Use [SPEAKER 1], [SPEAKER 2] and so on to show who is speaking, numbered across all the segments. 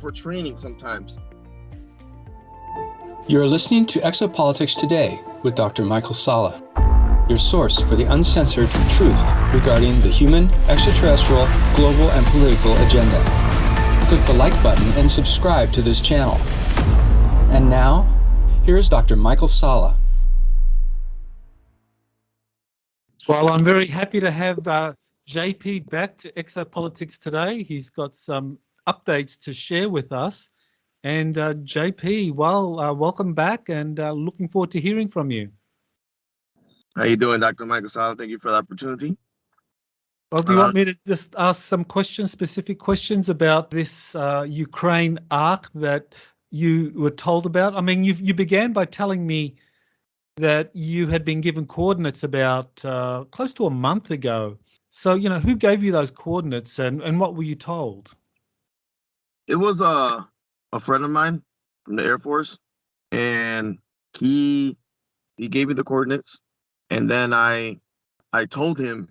[SPEAKER 1] for training sometimes.
[SPEAKER 2] You're listening to Exopolitics Today with Dr. Michael Salla, your source for the uncensored truth regarding the human, extraterrestrial, global, and political agenda. Click the like button and subscribe to this channel. And now, here's Dr. Michael Salla.
[SPEAKER 3] Well, I'm very happy to have JP back to Exopolitics Today. He's got some updates to share with us. And JP, welcome back, and looking forward to hearing from you.
[SPEAKER 1] How you doing, Dr. Michael Salla? Thank you for the opportunity.
[SPEAKER 3] Well, do you want me to just ask some questions, specific questions about this Ukraine arc that you were told about? I mean, you began by telling me that you had been given coordinates about close to a month ago. So, who gave you those coordinates, and what were you told?
[SPEAKER 1] It was a friend of mine from the Air Force, and he gave me the coordinates, and then I told him,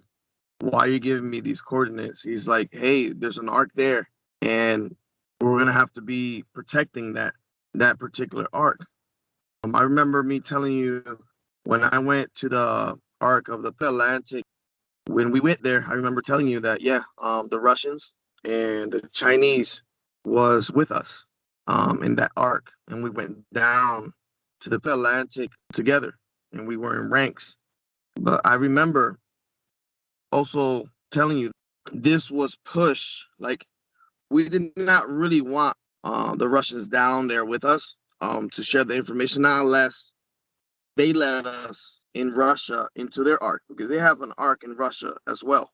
[SPEAKER 1] why are you giving me these coordinates? He's like, hey, there's an arc there, and we're gonna have to be protecting that particular arc. I remember me telling you when I went to the arc of the Atlantic, when we went there, I remember telling you that, the Russians and the Chinese was with us in that arc. And we went down to the Atlantic together, and we were in ranks. But I remember also telling you this was push. Like, we did not really want the Russians down there with us to share the information, not unless they let us in Russia into their arc, because they have an arc in Russia as well.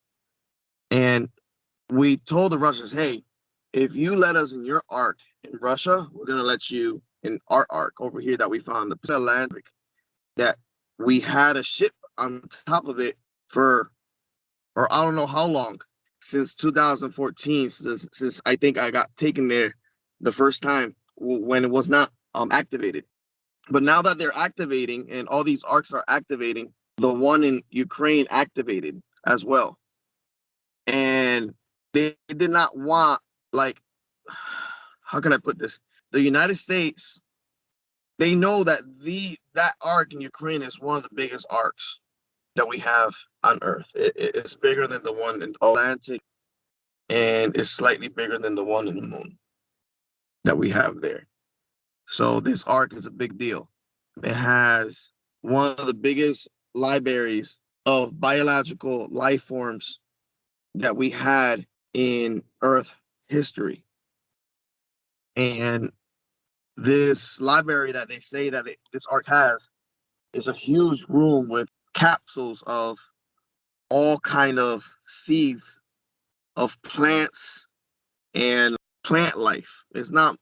[SPEAKER 1] And we told the Russians, hey, if you let us in your arc in Russia, we're going to let you in our arc over here that we found, the Atlantic, that we had a ship on top of it for I don't know how long, since 2014, since I think I got taken there the first time when it was not activated. But now that they're activating and all these arcs are activating, the one in Ukraine activated as well. And they did not want, like, how can I put this? The United States, they know that that arc in Ukraine is one of the biggest arcs that we have on Earth. It's bigger than the one in the Atlantic, and it's slightly bigger than the one in the moon that we have there. So this arc is a big deal. It has one of the biggest libraries of biological life forms that we had in Earth history. And this library that they say that this arc has is a huge room with capsules of all kind of seeds of plants and plant life. It's not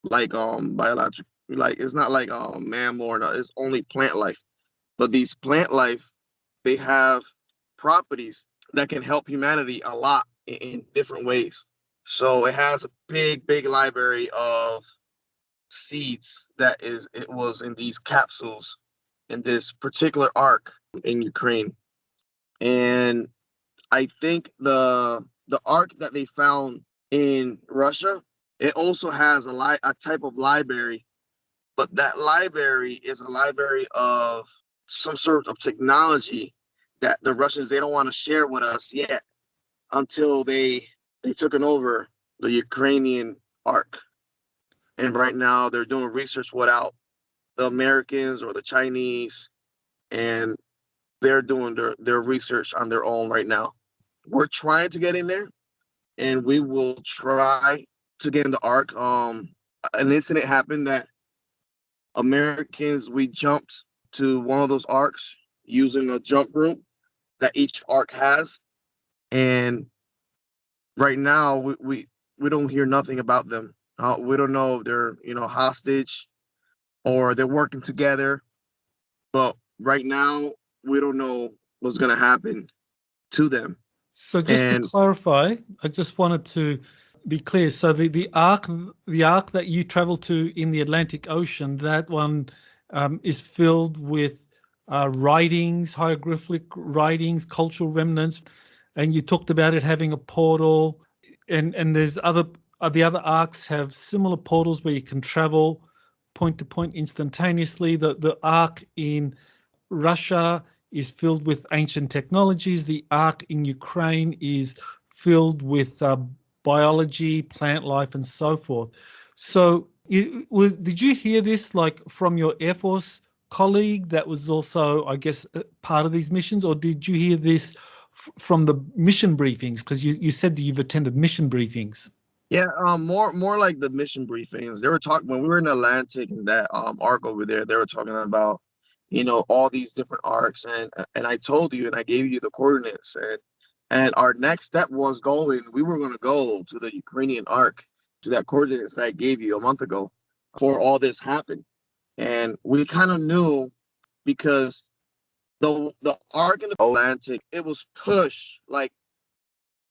[SPEAKER 1] like biological, like it's not like mammal or not, it's only plant life. But these plant life, they have properties that can help humanity a lot in different ways. So it has a big library of seeds it was in these capsules in this particular arc in Ukraine. And I think the arc that they found in Russia, it also has a type of library, but that library is a library of some sort of technology that the Russians, they don't want to share with us yet until they took over the Ukrainian arc. And right now they're doing research without the Americans or the Chinese, and they're doing their research on their own right now. We're trying to get in there, and we will try to get in the arc. An incident happened that Americans, we jumped to one of those arcs using a jump rope that each arc has, and right now we don't hear nothing about them. We don't know if they're hostage or they're working together, but right now we don't know what's going to happen to them.
[SPEAKER 3] So just to clarify, I just wanted to be clear. So the arc that you travel to in the Atlantic Ocean, that one is filled with writings, hieroglyphic writings, cultural remnants, and you talked about it having a portal, and there's other the other arcs have similar portals where you can travel point to point instantaneously. The arc in Russia is filled with ancient technologies. The arc in Ukraine is filled with biology, plant life, and so forth. So did you hear this like from your Air Force colleague that was also, I guess, part of these missions, or did you hear this from the mission briefings? Because you said that you've attended mission briefings.
[SPEAKER 1] Yeah, more like the mission briefings. They were talking when we were in Atlantic and that arc over there. They were talking about, all these different arcs, and I told you and I gave you the coordinates, and our next step was we were going to go to the Ukrainian arc, to that coordinates that I gave you a month ago, before all this happened, and we kind of knew because the arc in the Atlantic, it was pushed like.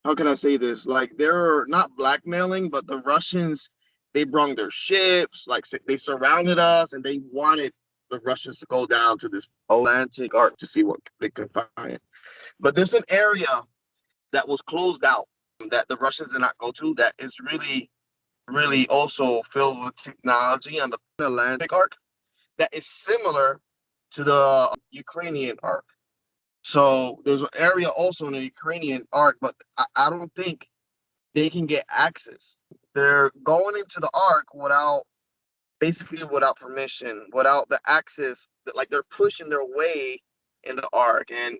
[SPEAKER 1] How can I say this? Like, they're not blackmailing, but the Russians, they brung their ships, like they surrounded us, and they wanted the Russians to go down to this Atlantic arc to see what they could find. But there's an area that was closed out that the Russians did not go to that is really, really also filled with technology on the Atlantic arc that is similar to the Ukrainian arc. So there's an area also in the Ukrainian arc, but I don't think they can get access. They're going into the arc without permission, without the access. Like, they're pushing their way in the arc. And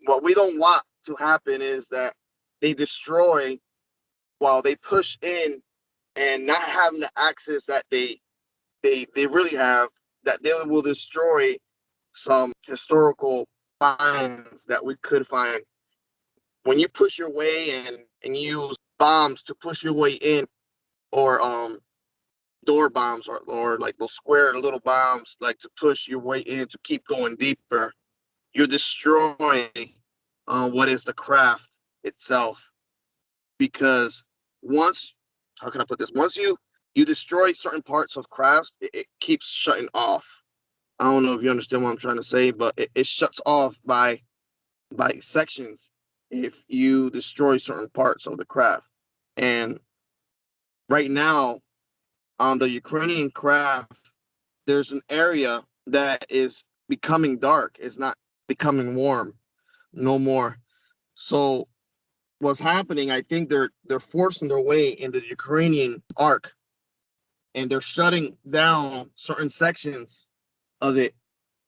[SPEAKER 1] what we don't want to happen is that they destroy while they push in and not having the access that they really have, that they will destroy some historical finds that we could find. When you push your way and use bombs to push your way in, or door bombs, or like those square little bombs, like to push your way in to keep going deeper, you're destroying what is the craft itself. Because how can I put this? Once you destroy certain parts of crafts, it keeps shutting off. I don't know if you understand what I'm trying to say, but it shuts off by sections if you destroy certain parts of the craft. And right now, on the Ukrainian craft, there's an area that is becoming dark. It's not becoming warm no more. So what's happening, I think they're forcing their way into the Ukrainian arc, and they're shutting down certain sections of it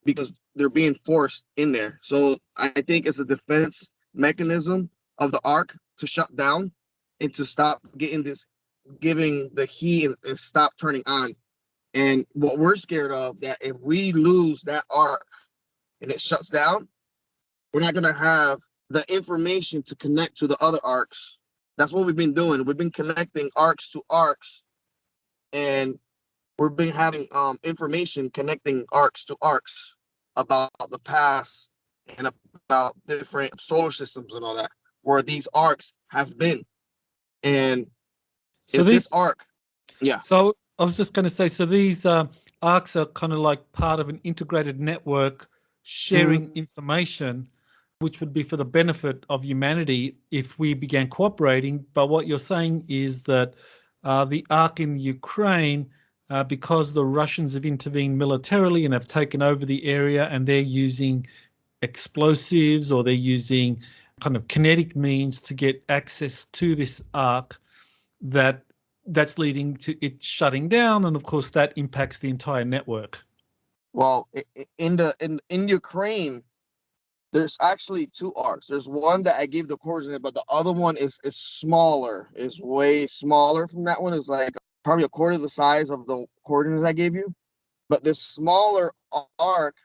[SPEAKER 1] because they're being forced in there. So I think it's a defense mechanism of the arc to shut down and to stop giving the heat and stop turning on. And what we're scared of, that if we lose that arc and it shuts down, we're not going to have the information to connect to the other arcs. That's what we've been doing. We've been connecting arcs to arcs, and we've been having information connecting arcs to arcs about the past and about different solar systems and all that, where these arcs have been. And so this arc, yeah.
[SPEAKER 3] So I was just going to say, so these arcs are kind of like part of an integrated network sharing information, which would be for the benefit of humanity if we began cooperating. But what you're saying is that the arc in Ukraine, because the Russians have intervened militarily and have taken over the area, and they're using explosives, or they're using kind of kinetic means to get access to this arc, that's leading to it shutting down, and of course that impacts the entire network.
[SPEAKER 1] Well, in Ukraine, there's actually two arcs. There's one that I gave the coordinate, but the other one is smaller. Is way smaller from that one. Is like probably a quarter the size of the coordinates I gave you. But this smaller arc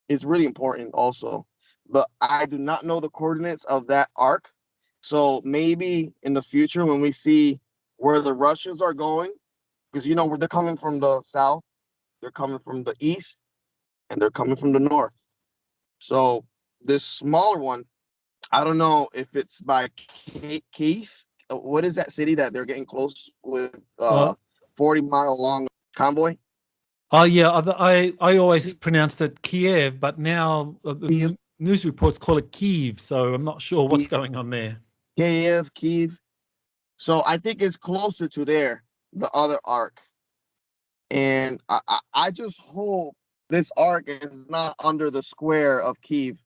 [SPEAKER 1] is really important also. But I do not know the coordinates of that arc. So maybe in the future, when we see where the Russians are going, because where they're coming from the south, they're coming from the east, and they're coming from the north. So this smaller one, I don't know if it's by Kiev. What is that city that they're getting close with? 40-mile long convoy.
[SPEAKER 3] Oh yeah, I always pronounced it Kiev, but now the news reports call it Kiev, so I'm not sure what's going on there.
[SPEAKER 1] Kiev. So I think it's closer to there, the other arc. And I just hope this arc is not under the square of Kiev.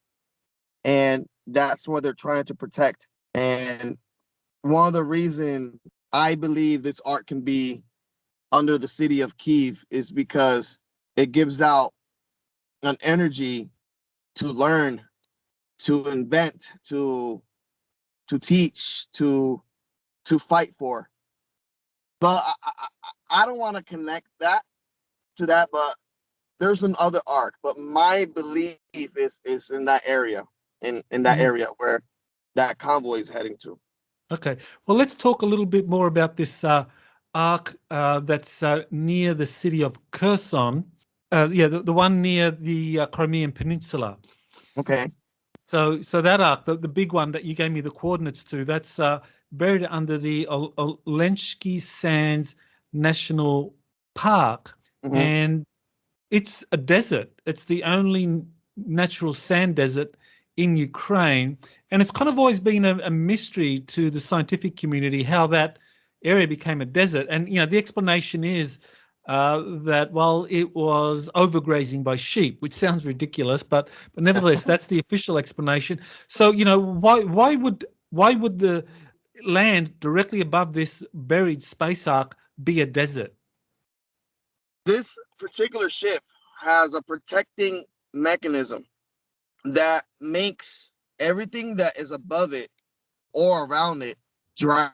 [SPEAKER 1] And that's what they're trying to protect. And one of the reasons I believe this arc can be under the city of Kiev is because it gives out an energy to learn, to invent, to teach, to fight for. But I don't want to connect that to that, but there's another arc. But my belief is in that area, in that area where that convoy is heading to.
[SPEAKER 3] Okay, well, let's talk a little bit more about this arc that's near the city of Kherson. The one near the Crimean Peninsula.
[SPEAKER 1] Okay.
[SPEAKER 3] So that arc, the big one that you gave me the coordinates to, that's buried under the Olensky Sands National Park, and it's a desert. It's the only natural sand desert in Ukraine, and it's kind of always been a mystery to the scientific community how that area became a desert. And the explanation is that, well, it was overgrazing by sheep, which sounds ridiculous, but nevertheless, that's the official explanation. So, why would the land directly above this buried space arc be a desert?
[SPEAKER 1] This particular ship has a protecting mechanism that makes everything that is above it or around it dry.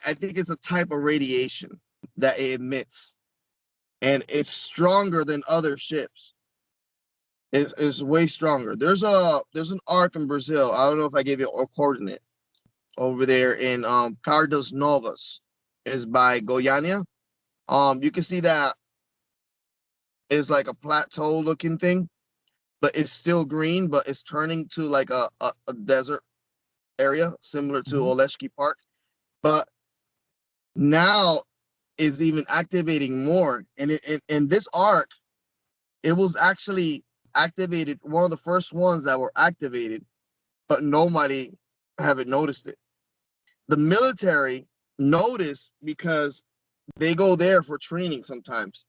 [SPEAKER 1] I think it's a type of radiation that it emits. And it's stronger than other ships. It's way stronger. There's an arc in Brazil. I don't know if I gave you a coordinate over there in Cardas Novas. Is by Goiânia. You can see that it's like a plateau looking thing, but it's still green, but it's turning to like a desert area similar to Oleshki Park. But now is even activating more. And in this arc, it was actually activated, one of the first ones that were activated, but nobody haven't noticed it. The military noticed because they go there for training sometimes.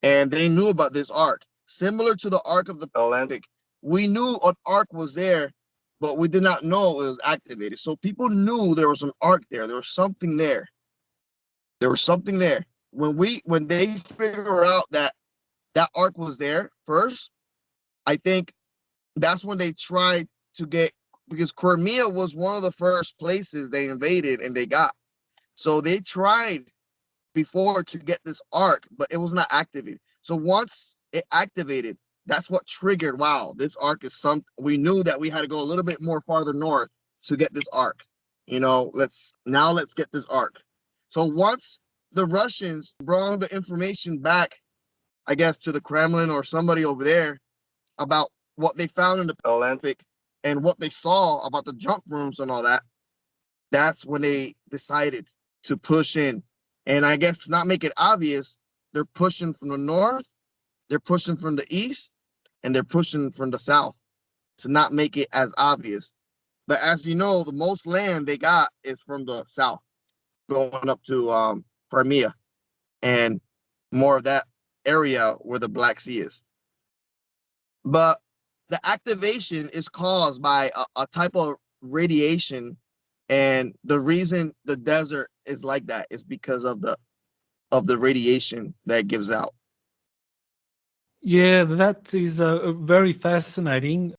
[SPEAKER 1] And they knew about this arc. Similar to the arc of the Olympic. We knew an arc was there, but we did not know it was activated. So people knew there was an arc there. There was something there. There was something there. When they figure out that arc was there first, I think that's when they tried to get, because Crimea was one of the first places they invaded and they got. So they tried before to get this arc, but it was not activated. So once it activated, that's what triggered, wow, this arc is we knew that we had to go a little bit more farther north to get this arc. Let's get this arc. So once the Russians brought the information back, I guess, to the Kremlin or somebody over there about what they found in the Olympic and what they saw about the jump rooms and all that, that's when they decided to push in. And I guess to not make it obvious, they're pushing from the north, they're pushing from the east, and they're pushing from the south to not make it as obvious. But as you know, the most land they got is from the south, going up to Crimea and more of that area where the Black Sea is. But the activation is caused by a type of radiation, and the reason the desert is like that is because of the radiation that it gives out.
[SPEAKER 3] Yeah, that is very fascinating.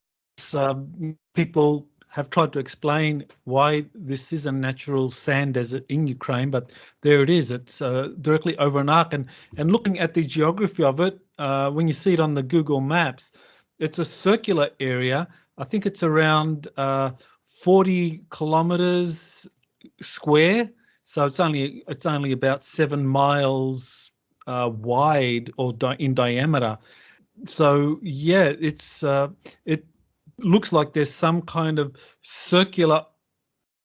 [SPEAKER 3] People have tried to explain why this is a natural sand desert in Ukraine, but there it is. It's directly over an arc. And looking at the geography of it, when you see it on the Google Maps, it's a circular area. I think it's around 40 kilometers square. So it's only about 7 miles wide or in diameter. So yeah, it looks like there's some kind of circular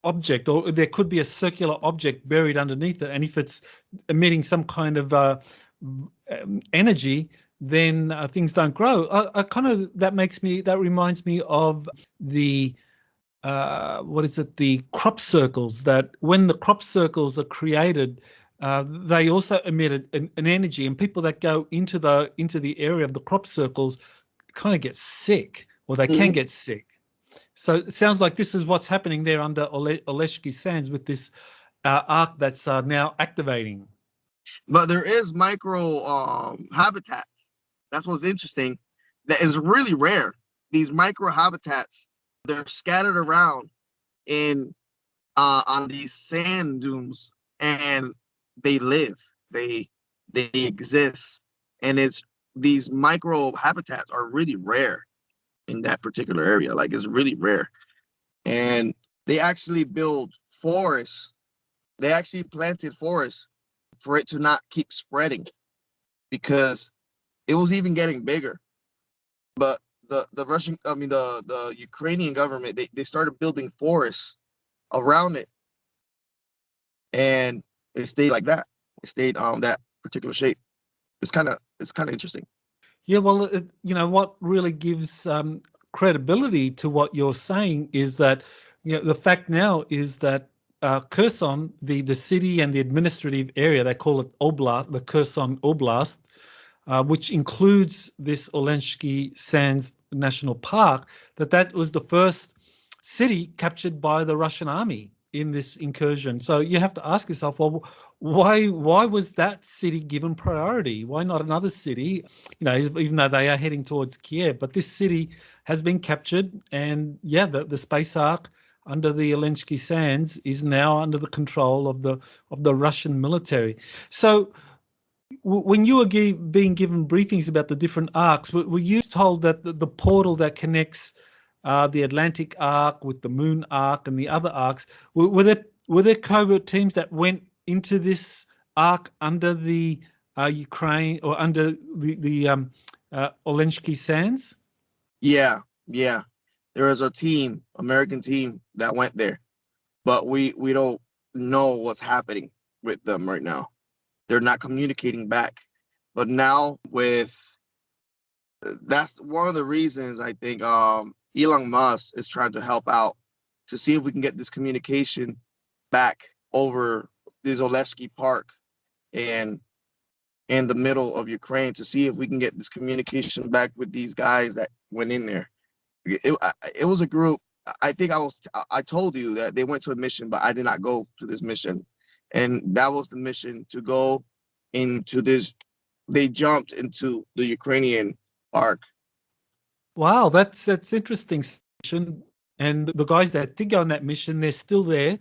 [SPEAKER 3] object, or there could be a circular object buried underneath it. And if it's emitting some kind of energy, then things don't grow. That reminds me of the what is it, the crop circles, that when the crop circles are created, they also emit an energy, and people that go into the area of the crop circles kind of get sick, or they can get sick. So it sounds like this is what's happening there under Oleshki Sands with this arc that's now activating.
[SPEAKER 1] But there is micro habitats. That's what's interesting. That is really rare. These micro habitats, they're scattered around in on these sand dunes, and they live. They exist, and it's these micro habitats are really rare in that particular area. Like, it's really rare, and they actually build forests. They actually planted forests for it to not keep spreading, because it was even getting bigger. But the Ukrainian government, they started building forests around it, and it stayed like that. It stayed on that particular shape. It's kind of interesting.
[SPEAKER 3] Yeah, well, what really gives credibility to what you're saying is that, the fact now is that Kherson, the city and the administrative area, they call it Oblast, the Kherson Oblast, which includes this Oleshki Sands National Park, that was the first city captured by the Russian army in this incursion. So you have to ask yourself, well, why was that city given priority? Why not another city? Even though they are heading towards Kiev, but this city has been captured, and the space arc under the Oleshki Sands is now under the control of the Russian military. So when you were being given briefings about the different arcs, were you told that the portal that connects the Atlantic arc with the Moon arc and the other arcs, were there covert teams that went into this arc under the Ukraine, or under the Oleshki Sands?
[SPEAKER 1] Yeah. There was a team, American team, that went there, but we don't know what's happening with them right now. They're not communicating back. But now that's one of the reasons I think Elon Musk is trying to help out, to see if we can get this communication back over this Oleshki Park and in the middle of Ukraine, to see if we can get this communication back with these guys that went in there. It was a group. I think I told you that they went to a mission, but I did not go to this mission. And that was the mission, to go into this. They jumped into the Ukrainian arc.
[SPEAKER 3] Wow, that's interesting. And the guys that did go on that mission, they're still there,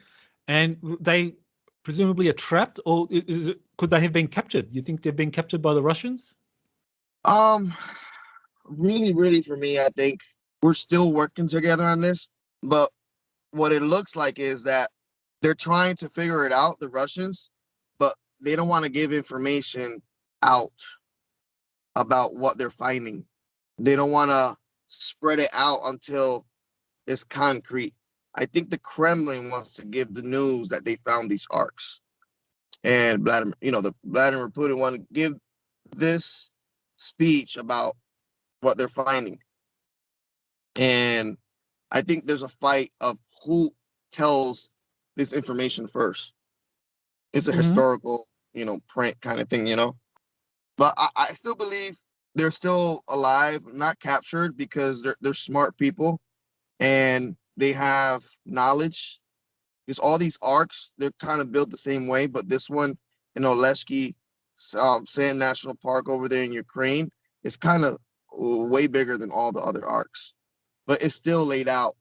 [SPEAKER 3] and they presumably are trapped, or could they have been captured? You think they've been captured by the Russians?
[SPEAKER 1] Really, for me, I think we're still working together on this. But what it looks like is that they're trying to figure it out, the Russians, but they don't want to give information out about what they're finding. They don't want to spread it out until it's concrete. I think the Kremlin wants to give the news that they found these arcs, and Vladimir Putin want to give this speech about what they're finding. And I think there's a fight of who tells this information first. It's a historical, print kind of thing, But I still believe they're still alive, not captured, because they're smart people and they have knowledge. Because all these arcs, they're kind of built the same way, but this one in Oleshki Sand National Park over there in Ukraine is kind of way bigger than all the other arcs. But it's still laid out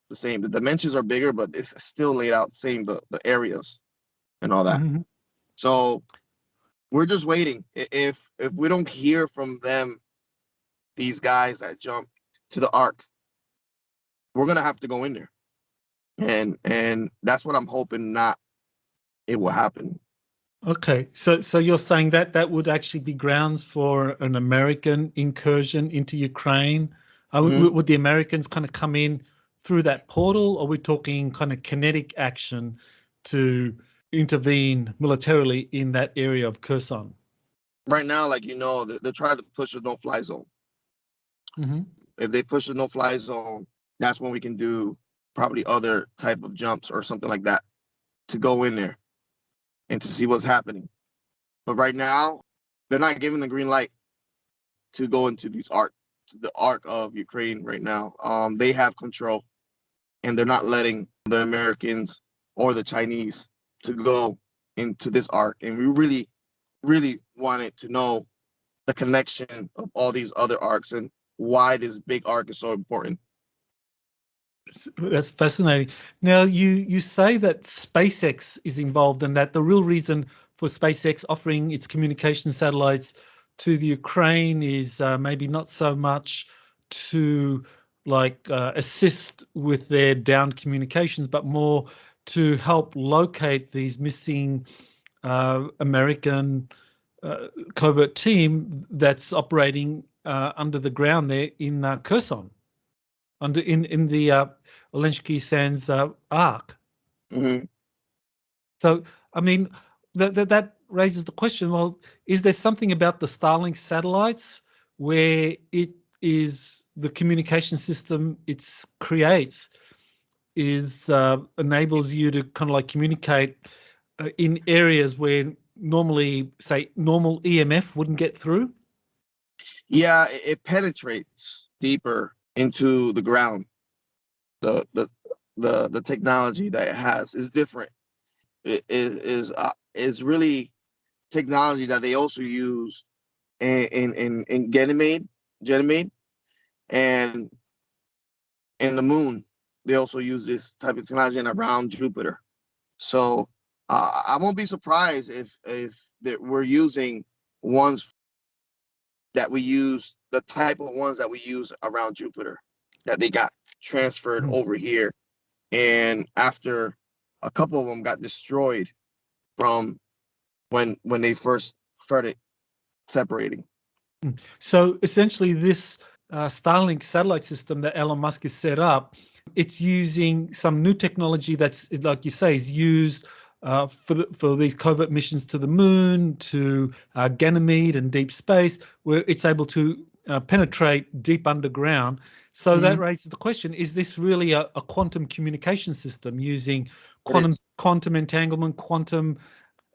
[SPEAKER 1] the same. The dimensions are bigger, but it's still laid out the same, the areas and all that. Mm-hmm. So we're just waiting. If we don't hear from them, these guys that jump to the arc, we're gonna have to go in there, and that's what I'm hoping it will happen.
[SPEAKER 3] Okay, so you're saying that would actually be grounds for an American incursion into Ukraine? Would the Americans kind of come in through that portal, or are we talking kind of kinetic action to intervene militarily in that area of Kherson?
[SPEAKER 1] Right now, they're trying to push a no-fly zone. Mm-hmm. If they push a no-fly zone, that's when we can do probably other type of jumps or something like that to go in there and to see what's happening. But right now, they're not giving the green light to go into the arc of Ukraine right now. They have control, and they're not letting the Americans or the Chinese to go into this arc. And we really, really wanted to know the connection of all these other arcs and why this big arc is so important.
[SPEAKER 3] That's fascinating. Now, you say that SpaceX is involved and that the real reason for SpaceX offering its communication satellites to the Ukraine is maybe not so much to assist with their downed communications, but more to help locate these missing American covert team that's operating under the ground there in Kherson, in the Olenski Sands Arc.
[SPEAKER 1] Mm-hmm.
[SPEAKER 3] So, I mean, that raises the question, well, is there something about the Starlink satellites where it is the communication system it creates enables you to kind of like communicate in areas where normally, say, normal EMF wouldn't get through?
[SPEAKER 1] Yeah, it penetrates deeper into the ground. The technology that it has is different. It is really technology that they also use in Ganymede, and in the moon. They also use this type of technology and around Jupiter. So I won't be surprised if that we're using ones that we use, the type of ones that we use around Jupiter, that they got transferred over here. And after a couple of them got destroyed from when they first started separating.
[SPEAKER 3] So essentially this Starlink satellite system that Elon Musk has set up, it's using some new technology that's, like you say, is used for these covert missions to the moon, to Ganymede and deep space, where it's able to penetrate deep underground. So that raises the question, is this really a quantum communication system using quantum entanglement, quantum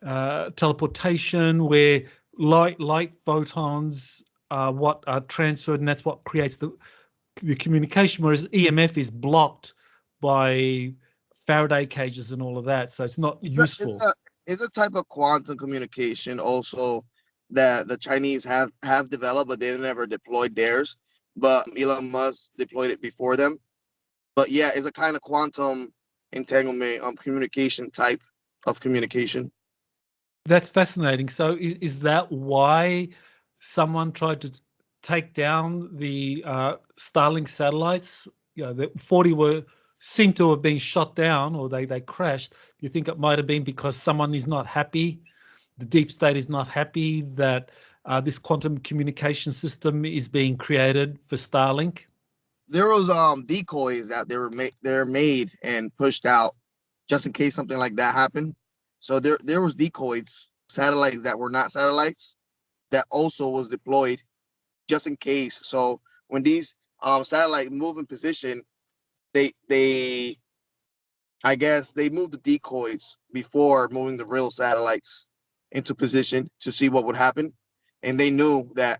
[SPEAKER 3] teleportation, where light photons are what are transferred, and that's what creates the communication, whereas EMF is blocked by Faraday cages and all of that, so it's not useful.
[SPEAKER 1] It's a type of quantum communication also that the Chinese have developed, but they never deployed theirs. But Elon Musk deployed it before them. But yeah, it's a kind of quantum entanglement communication type of communication.
[SPEAKER 3] That's fascinating. So is that why someone tried to take down the Starlink satellites? You know, the 40 seem to have been shot down, or they crashed. Do you think it might have been because someone is not happy, the deep state is not happy that this quantum communication system is being created for Starlink?
[SPEAKER 1] There was decoys that they're made and pushed out just in case something like that happened. So there was decoys, satellites that were not satellites, that also was deployed just in case. So when these satellites move in position, I guess they moved the decoys before moving the real satellites into position to see what would happen. And they knew that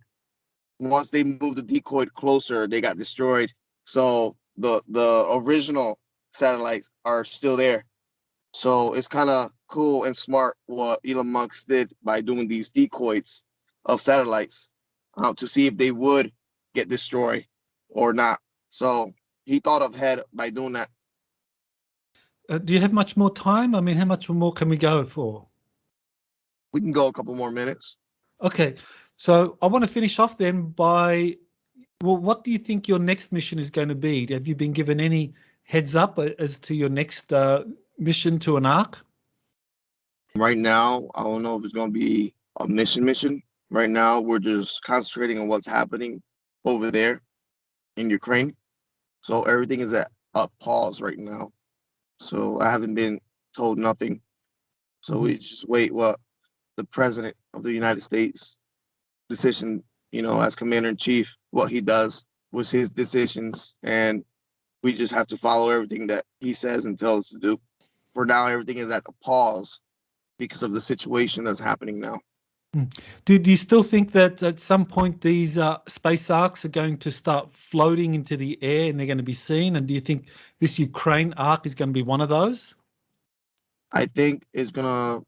[SPEAKER 1] once they moved the decoy closer, they got destroyed. So the original satellites are still there. So it's kind of cool and smart what Elon Musk did by doing these decoys of satellites to see if they would get destroyed or not. So he thought ahead by doing that.
[SPEAKER 3] Do you have much more time? I mean, how much more can we go for?
[SPEAKER 1] We can go a couple more minutes.
[SPEAKER 3] Okay, so I want to finish off then by, well, what do you think your next mission is going to be? Have you been given any heads up as to your next mission to an arc?
[SPEAKER 1] Right now, I don't know if it's going to be a mission. Right now, we're just concentrating on what's happening over there in Ukraine. So everything is at a pause right now. So I haven't been told nothing. So we just wait what the president of the United States decision, as commander in chief, what he does with his decisions. And We just have to follow everything that he says and tells us to do. For now, everything is at a pause because of the situation that's happening now.
[SPEAKER 3] Do you still think that at some point these space arcs are going to start floating into the air and they're going to be seen? And do you think this Ukraine arc is going to be one of those?
[SPEAKER 1] I think it's going to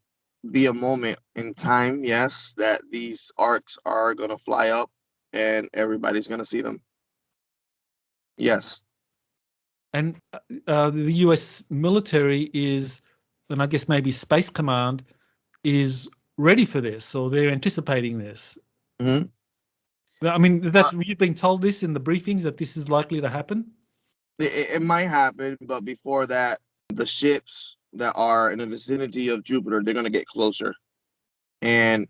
[SPEAKER 1] be a moment in time, yes, that these arcs are going to fly up and everybody's going to see them. Yes.
[SPEAKER 3] And the US military is, and I guess maybe Space Command, is ready for this, or they're anticipating this.
[SPEAKER 1] Mm-hmm.
[SPEAKER 3] I mean, you've been told this in the briefings that this is likely to happen?
[SPEAKER 1] It might happen, but before that, the ships that are in the vicinity of Jupiter, they're going to get closer. And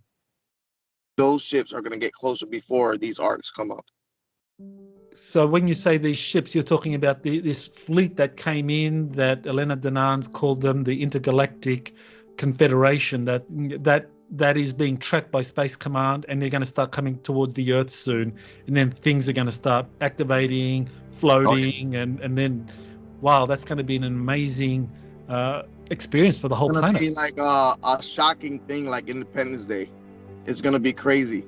[SPEAKER 1] those ships are going to get closer before these arcs come up.
[SPEAKER 3] So when you say these ships, you're talking about this fleet that came in that Elena Danan's called them the Intergalactic Confederation, that is being tracked by Space Command, and they're going to start coming towards the Earth soon, and then things are going to start activating, floating, and then, wow, that's going to be an amazing experience for the whole planet.
[SPEAKER 1] It's going to be like a shocking thing like Independence Day. It's going to be crazy,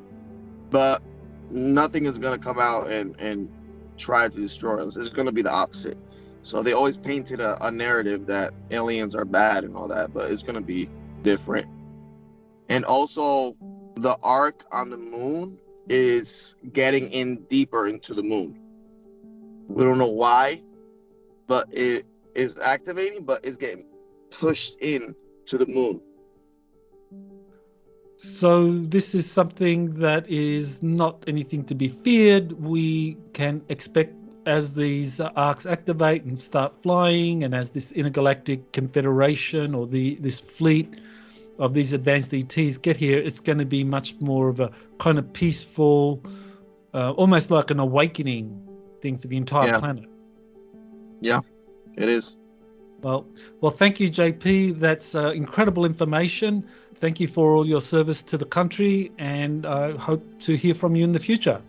[SPEAKER 1] but nothing is going to come out and try to destroy us. It's going to be the opposite. So they always painted a narrative that aliens are bad and all that, but it's going to be different. And also, the arc on the moon is getting in deeper into the moon. We don't know why, but it is activating, but it's getting pushed in to the moon.
[SPEAKER 3] So this is something that is not anything to be feared. We can expect, as these arcs activate and start flying, and as this intergalactic confederation or this fleet of these advanced ETs get here, it's going to be much more of a kind of peaceful, almost like an awakening thing for the entire planet.
[SPEAKER 1] Yeah, it is.
[SPEAKER 3] Well, thank you, JP. That's incredible information. Thank you for all your service to the country, and I hope to hear from you in the future.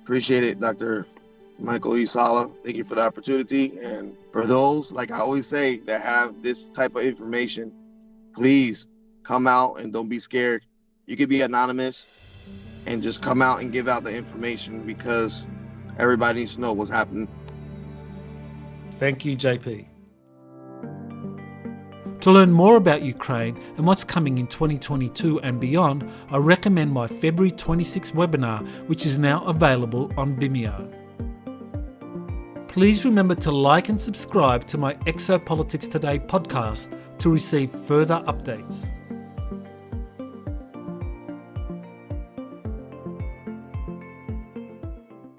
[SPEAKER 1] Appreciate it, Dr. Michael Salla. Thank you for the opportunity. And for those, like I always say, that have this type of information, please come out and don't be scared. You could be anonymous and just come out and give out the information, because everybody needs to know what's happening.
[SPEAKER 3] Thank you, JP. To learn more about Ukraine and what's coming in 2022 and beyond, I recommend my February 26 webinar, which is now available on Vimeo. Please remember to like and subscribe to my Exopolitics Today podcast to receive further updates.